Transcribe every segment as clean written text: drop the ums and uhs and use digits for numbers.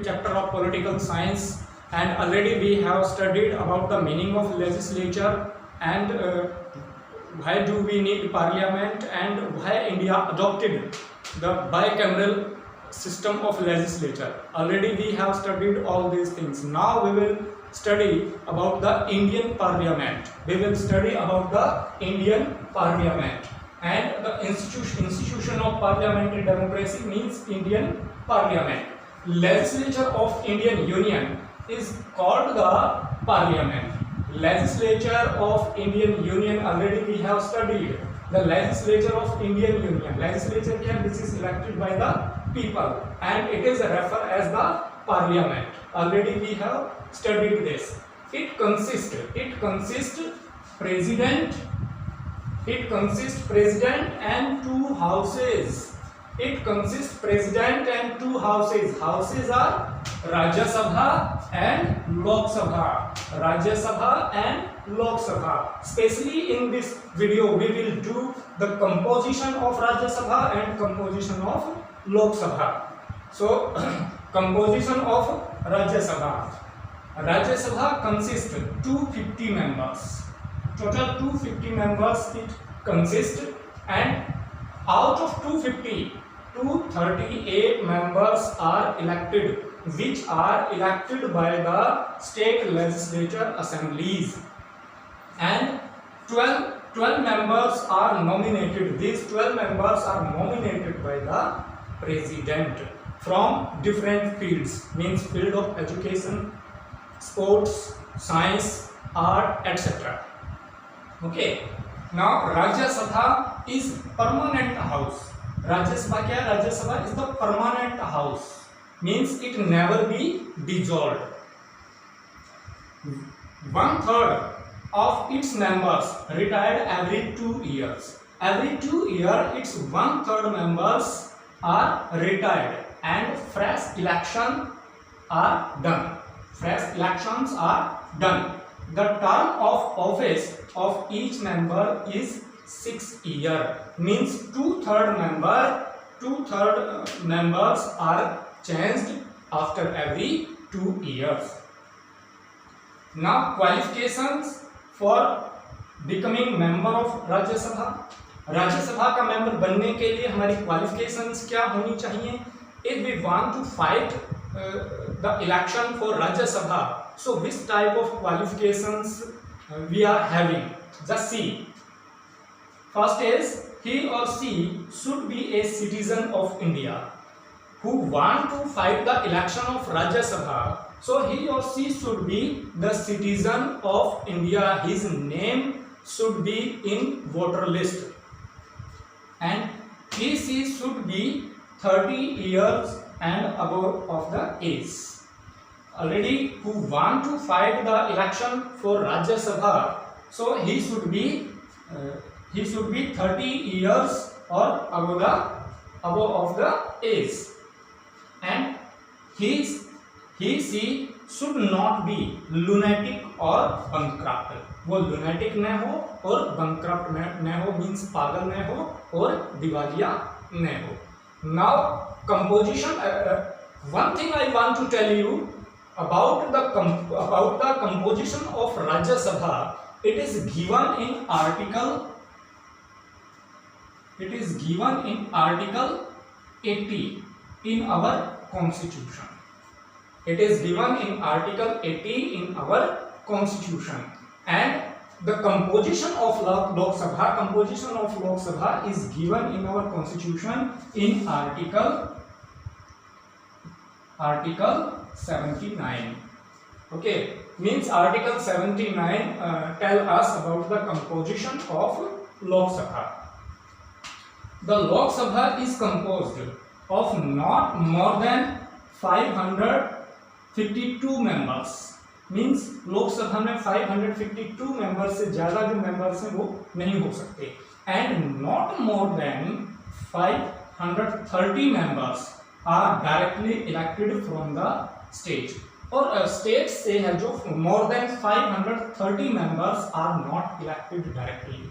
chapter of political science, and already we have studied about the meaning of legislature and why do we need parliament and why India adopted the bicameral system of legislature. Already we have studied all these things. Now we will study about the Indian Parliament. We will study about the Indian Parliament, and the institution of parliamentary democracy means Indian Parliament. Legislature of Indian Union is called the Parliament. Legislature of Indian Union, already we have studied the legislature of Indian Union. Legislature here, this is elected by the people and it is referred as the Parliament. Already we have studied this. It consists president and two houses. It consists president and two houses. Houses are Rajya Sabha and Lok Sabha. Rajya Sabha and Lok Sabha. Especially in this video, we will do the composition of Rajya Sabha and composition of Lok Sabha. So, composition of Rajya Sabha. Rajya Sabha consists 250 members. Total 250 members it consists, and out of 250, 238 members are elected, which are elected by the state legislature assemblies, and 12 members are nominated. These 12 members are nominated by the president from different fields, means field of education, sports, science, art, etc. Okay. Now Rajya Sabha is permanent house. Rajya Sabha क्या है? Rajya Sabha is the permanent house, means it never be dissolved. 1/3 of its members retired every 2 years. Every 2 years, its 1/3 members are retired and fresh elections are done. Fresh elections are done. The term of office of each member is 6 years. Means 2/3 members are changed after every 2 years. Now qualifications for becoming member of Rajya Sabha. राज्य सभा का member बनने के लिए हमारी qualifications क्या होनी चाहिए? If we want to fight the election for Rajya Sabha, so which type of qualifications we are having? Just see. First is, he or she should be a citizen of India who want to fight the election of Rajya Sabha. So he or she should be the citizen of India. His name should be in voter list, and he should be 30 years and above of the age. Already who want to fight the election for Rajya Sabha, so he should be 30 years or above of the age, and she should not be lunatic or bankrupt. वो lunatic न हो और bankrupt न हो, means पागल न हो और दिवालिया न हो. Now composition. One thing I want to tell you about the composition of Rajya Sabha. It is given in article 80 in our constitution. It is given in article 80 in our constitution, and the composition of Lok Sabha is given in our constitution in article 79. Okay, means article 79 tell us about the composition of Lok Sabha. The Lok Sabha is composed of not more than 552 members. Means Lok Sabha में 552 members से ज्यादा जो members हैं वो नहीं हो सकते, and not more than 530 members are directly elected from the state. और स्टेट से है जो more than 530 members are not elected directly,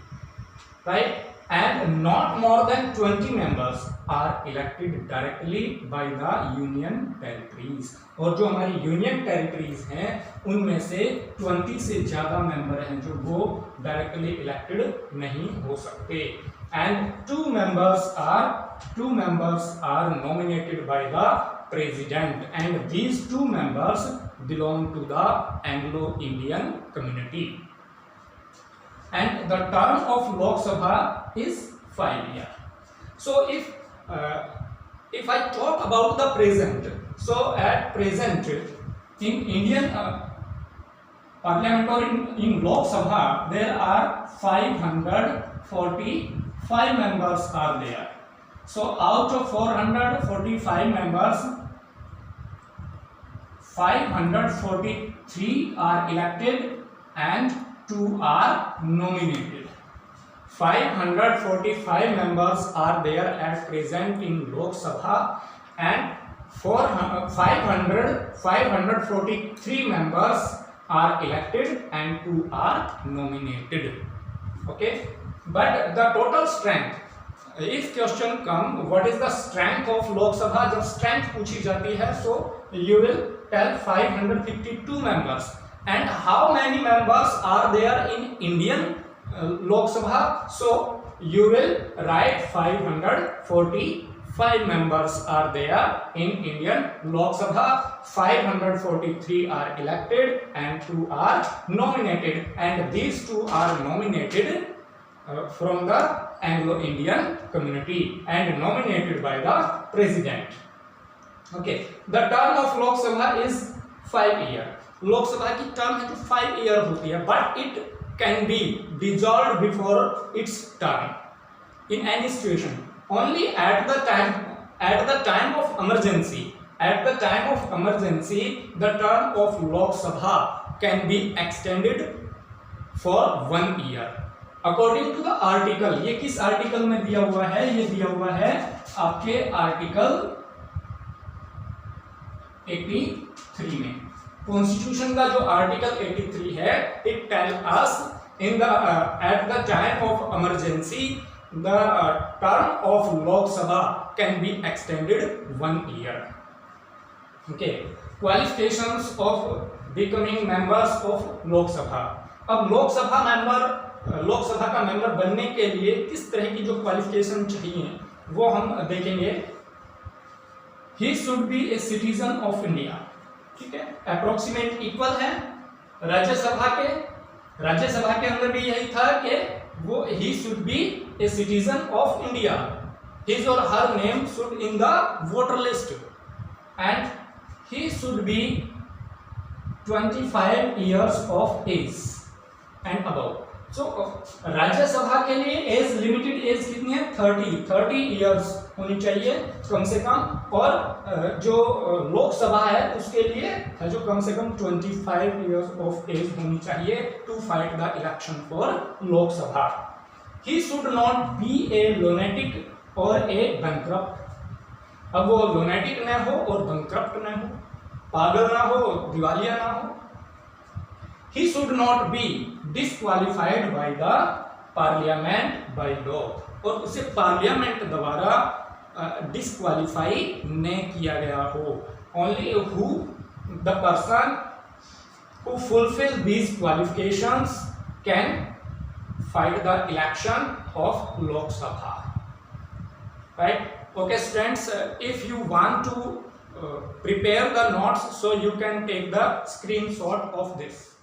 right. and not more than 20 members are elected directly by the union territories. और जो हमारी union territories हैं उनमें से 20 से ज्यादा मेंबर हैं जो वो डायरेक्टली इलेक्टेड नहीं हो सकते. And two members are nominated by the president, and these two members belong to the Anglo-Indian community. And the term of Lok Sabha is 5 years. So if I talk about the present, so at present in Indian Parliament or in Lok Sabha there are 545 members are there. So out of 445 members, 543 are elected and 2 are nominated. 545 members are there at present in Lok Sabha, and 543 members are elected and 2 are nominated. Okay, but the total strength, if question come what is the strength of Lok Sabha, जब strength पूछी जाती है so you will tell 552 members. And how many members are there in Indian Lok Sabha? So you will write 545 members are there in Indian Lok Sabha. 543 are elected and 2 are nominated, and these 2 are nominated from the Anglo-Indian community and nominated by the president. Okay, the term of Lok Sabha is 5 years. लोक सभा की term है तो 5 year होती है, but it can be dissolve before its term in any situation only at the time of emergency. At the time of emergency the term of Lok Sabha can be extended for 1 year according to the article. ये किस article में दिया हुआ है? ये दिया हुआ है आपके आर्टिकल 83 में. कॉन्स्टिट्यूशन का जो आर्टिकल 83 है, it tell us in the at the time of emergency the term of Lok Sabha can be extended 1 year. Okay, qualifications of becoming members of Lok Sabha. अब लोक सभा का मेंबर बनने के लिए किस तरह की जो क्वालिफिकेशन चाहिए वो हम देखेंगे. ही should be a citizen of India. ठीक है, अप्रोक्सीमेट इक्वल है राज्यसभा के अंदर भी यही था कि वो he should be a citizen of India. His or her name should in the voter list and he should be 25 years of age and above. So Rajya Sabha के लिए एज लिमिटेड एज कितनी है? 30 years होनी चाहिए कम से कम, और जो लोकसभा है उसके लिए जो कम से कम 25 years ऑफ एज होनी चाहिए to fight the election for Lok Sabha. He should not be a lunatic और ए बैंकक्रप्ट. अब वो लुनेटिक न हो और बैंकक्रप्ट न हो, पागल ना हो, दिवालिया ना हो. He should not be disqualified by the parliament by law. और उसे पार्लियामेंट द्वारा डिस्क्वालीफाई न किया गया हो. Only who the person who fulfill these qualifications can fight the election of Lok Sabha. Right? Okay, students. If you want to prepare the notes, so you can take the screenshot of this.